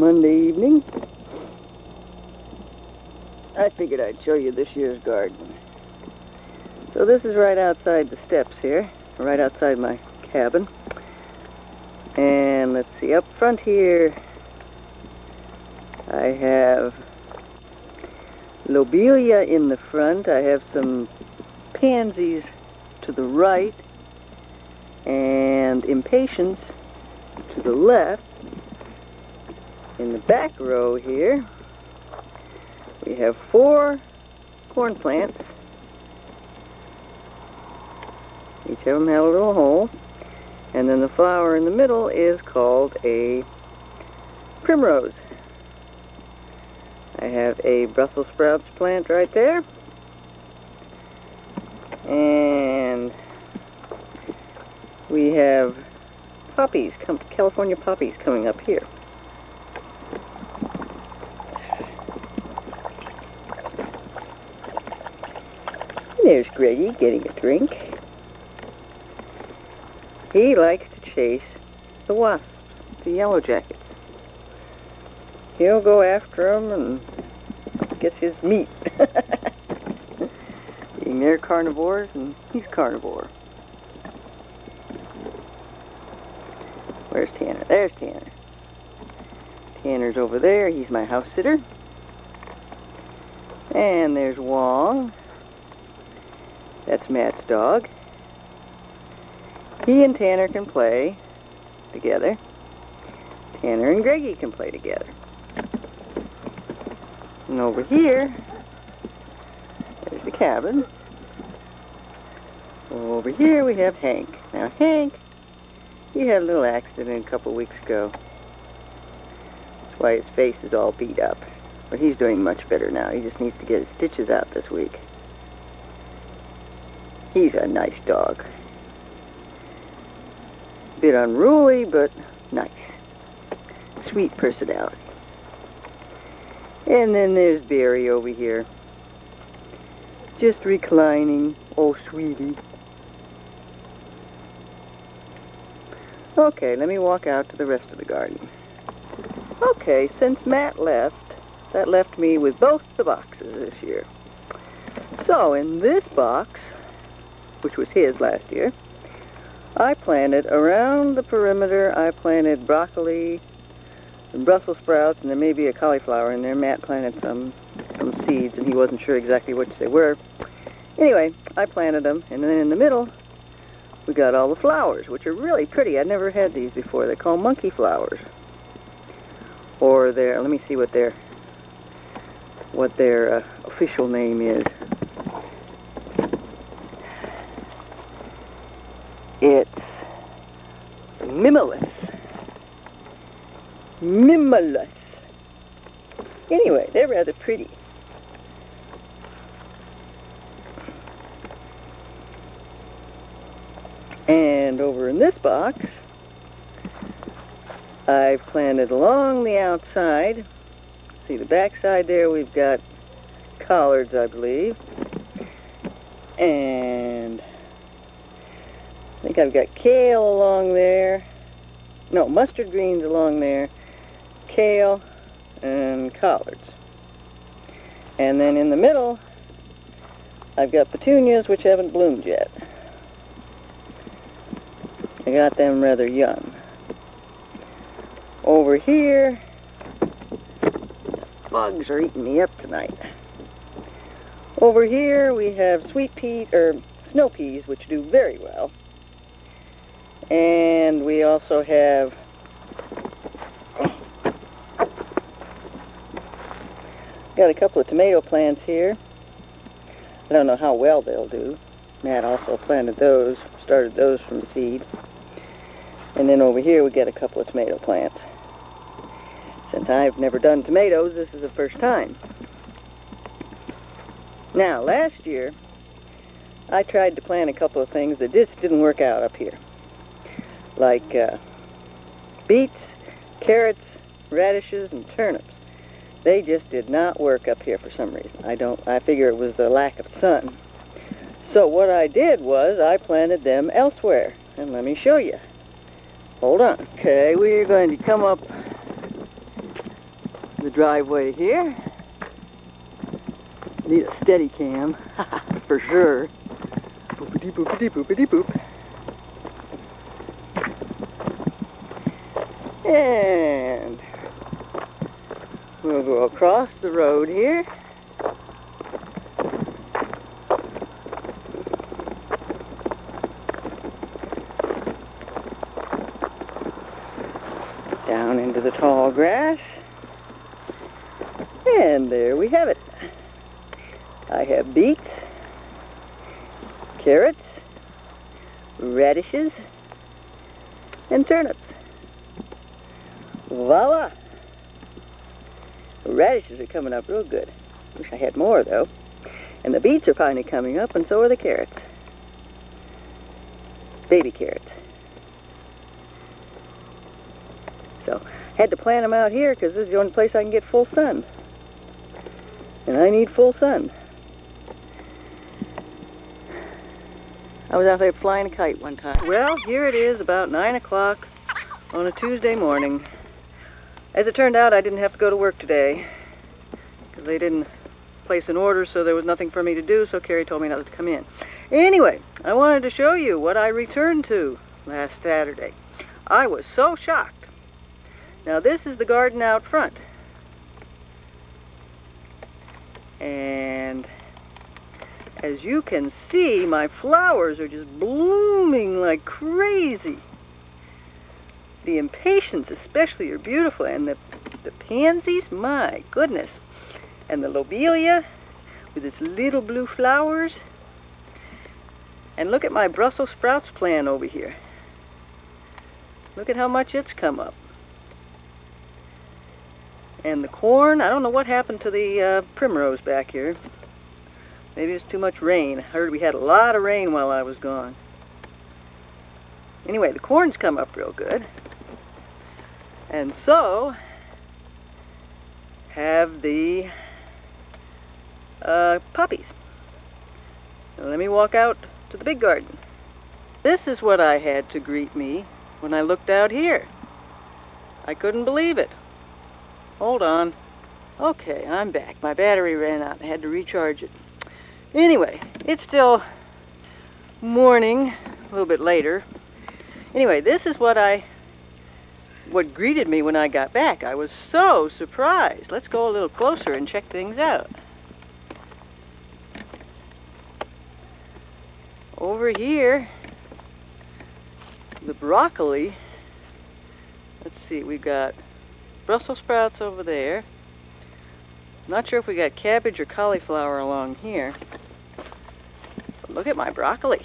Monday evening. I figured I'd show you this year's garden. So this is right outside the steps here, right outside my cabin. And let's see, up front here I have lobelia in the front. I have some pansies to the right and impatiens to the left. In the back row here we have 4 corn plants. Each of them have a little hole. And then the flower in the middle is called a primrose. I have a Brussels sprouts plant right there. And we have poppies, California poppies coming up here. There's Greggy getting a drink. He likes to chase the wasps, the yellow jackets. He'll go after them and get his meat. They're carnivores and he's carnivore. Where's Tanner? There's Tanner. Tanner's over there. He's my house sitter. And there's Wong. That's Matt's dog. He and Tanner can play together. Tanner and Greggy can play together. And over here, there's the cabin. Over here we have Hank. Now Hank, he had a little accident a couple weeks ago. That's why his face is all beat up. But he's doing much better now. He just needs to get his stitches out this week. He's a nice dog. A bit unruly, but nice. Sweet personality. And then there's Barry over here. Just reclining. Oh, sweetie. Okay, let me walk out to the rest of the garden. Okay, since Matt left, that left me with both the boxes this year. So, in this box, which was his last year, I planted around the perimeter, I planted broccoli and Brussels sprouts, and there may be a cauliflower in there. Matt planted some seeds, and he wasn't sure exactly which they were. Anyway, I planted them, and then in the middle, we got all the flowers, which are really pretty. I'd never had these before. They're called monkey flowers. Or their, let me see what their official name is. It's Mimulus. Mimulus. Anyway, they're rather pretty. And over in this box, I've planted along the outside. See the back side there, we've got collards, I believe. And I think I've got kale along there. No, mustard greens along there. Kale and collards. And then in the middle, I've got petunias which haven't bloomed yet. I got them rather young. Over here, the bugs are eating me up tonight. Over here we have sweet peas, or snow peas, which do very well. And we also have got a couple of tomato plants here. I don't know how well they'll do. Matt also planted those, started those from seed. And then over here we got a couple of tomato plants. Since I've never done tomatoes, this is the first time. Now, last year, I tried to plant a couple of things that just didn't work out up here. Like beets, carrots, radishes, and turnips. They just did not work up here for some reason. I figure it was the lack of sun. So what I did was I planted them elsewhere. And let me show you. Hold on. Okay, we're going to come up the driveway here. Need a steady cam, for sure. Boopity boopity boopity boop. And we'll go across the road here. Down into the tall grass. And there we have it. I have beets, carrots, radishes, and turnips. Voila! The radishes are coming up real good. Wish I had more though. And the beets are finally coming up, and so are the carrots. Baby carrots. So, had to plant them out here because this is the only place I can get full sun. And I need full sun. I was out there flying a kite one time. Well, here it is about 9 o'clock on a Tuesday morning. As it turned out, I didn't have to go to work today because they didn't place an order, so there was nothing for me to do, so Carrie told me not to come in. Anyway, I wanted to show you what I returned to last Saturday. I was so shocked. Now, this is the garden out front. And as you can see, my flowers are just blooming like crazy. The impatiens especially are beautiful, and the pansies, my goodness. And the lobelia with its little blue flowers. And look at my Brussels sprouts plant over here. Look at how much it's come up. And the corn, I don't know what happened to the primrose back here. Maybe it's too much rain. I heard we had a lot of rain while I was gone. Anyway, the corn's come up real good. And so, have the poppies. Now let me walk out to the big garden. This is what I had to greet me when I looked out here. I couldn't believe it. Hold on. Okay, I'm back. My battery ran out. I had to recharge it. Anyway, it's still morning, a little bit later. Anyway, this is what greeted me when I got back. I was so surprised. Let's go a little closer and check things out. Over here, the broccoli. Let's see, we got Brussels sprouts over there. Not sure if we got cabbage or cauliflower along here. But look at my broccoli.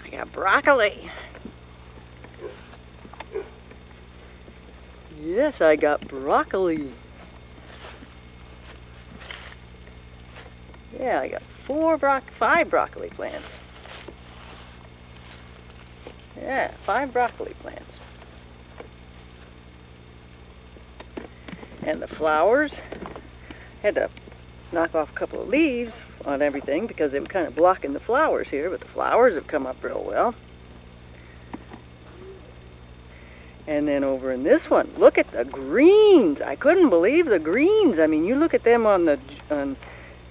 I got broccoli. Yes, I got broccoli. Yeah, I got 5 broccoli plants. Yeah, 5 broccoli plants. And the flowers, had to knock off a couple of leaves on everything because they were kind of blocking the flowers here, but the flowers have come up real well. And then over in this one, look at the greens. I couldn't believe the greens. I mean, you look at them on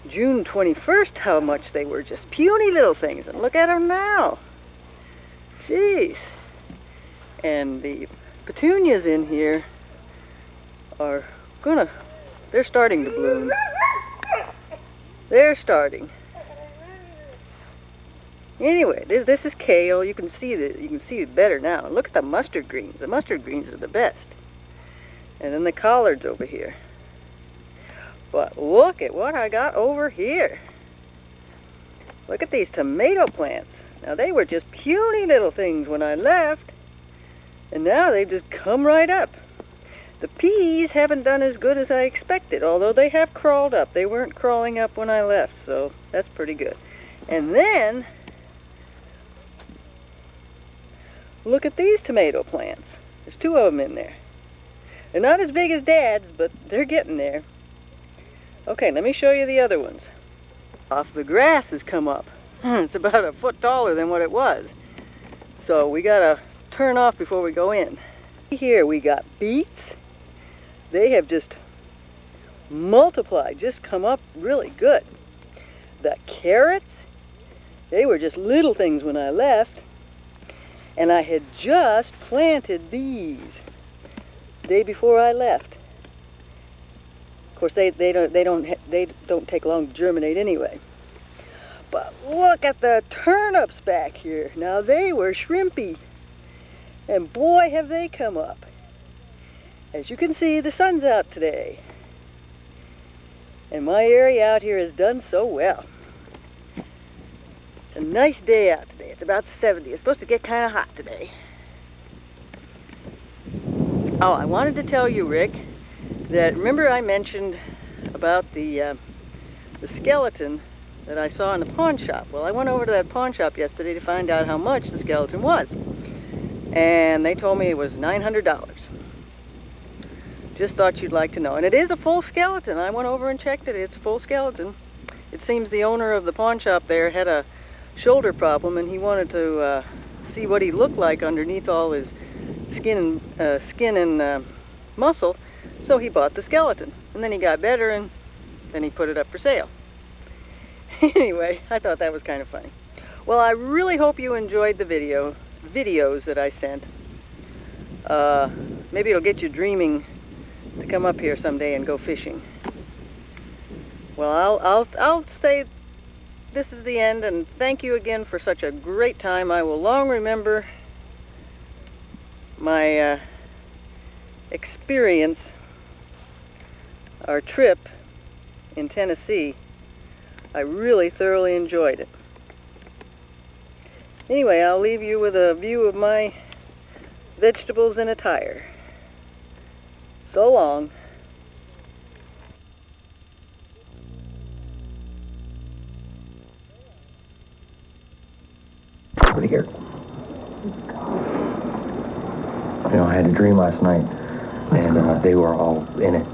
June 21st, how much they were just puny little things. And look at them now. Jeez. And the petunias in here are they're starting to bloom. They're starting. Anyway, this is kale. You can see it better now. Look at the mustard greens. The mustard greens are the best. And then the collards over here. But look at what I got over here. Look at these tomato plants. Now they were just puny little things when I left. And now they've just come right up. The peas haven't done as good as I expected, although they have crawled up. They weren't crawling up when I left, so that's pretty good. And then, look at these tomato plants. There's 2 of them in there. They're not as big as Dad's, but they're getting there. Okay, let me show you the other ones. Off the grass has come up. It's about a foot taller than what it was. So we gotta turn off before we go in. Here we got beets, they have just multiplied, just come up really good. The carrots, they were just little things when I left, and I had just planted these day before I left. Of course, they don't take long to germinate anyway. But look at the turnips back here. Now they were shrimpy, and boy have they come up. As you can see, the sun's out today, and my area out here has done so well. It's a nice day out today. It's about 70. It's supposed to get kind of hot today. Oh, I wanted to tell you, Rick, that remember I mentioned about the skeleton that I saw in the pawn shop. Well, I went over to that pawn shop yesterday to find out how much the skeleton was, and they told me it was $900. Just thought you'd like to know. And it is a full skeleton. I went over and checked it. It's a full skeleton. It seems the owner of the pawn shop there had a shoulder problem, and he wanted to see what he looked like underneath all his skin and muscle, so he bought the skeleton. And then he got better, and then he put it up for sale. Anyway, I thought that was kind of funny. Well, I really hope you enjoyed the videos that I sent. Maybe it'll get you dreaming to come up here someday and go fishing. Well, I'll say this is the end, and thank you again for such a great time. I will long remember my experience, our trip in Tennessee. I really thoroughly enjoyed it. Anyway, I'll leave you with a view of my vegetables in a tire. So long. Over here. You know, I had a dream last night, and they were all in it.